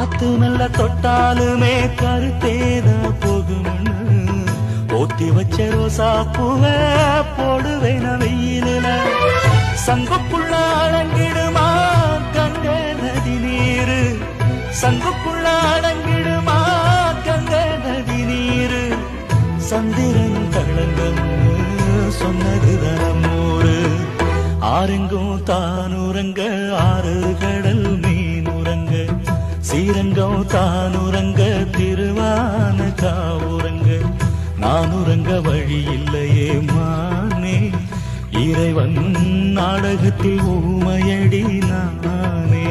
காத்து நல்ல தொட்டாலுமே கருத்தேதா போகும்னு போத்தி வச்ச ரோசா பூவ போடுவேன வெயிலுல சங்குப்புள்ள அடங்கிடுமா கங்க நதி நீரு சங்குப்புள்ள அடங்கிடுமா கங்க நதி நீரு சந்திரன் களங்கம் சொன்னது தரமூரு ஆரெங்கும் தானுரங்க ஆறு கடல் மீனுரங்க சீரங்கம் தானுரங்க திருவான காவுரங்க நானுரங்க வழி இல்லையே மானே இறைவன் நாடகத்தில் ஊமையடி நானே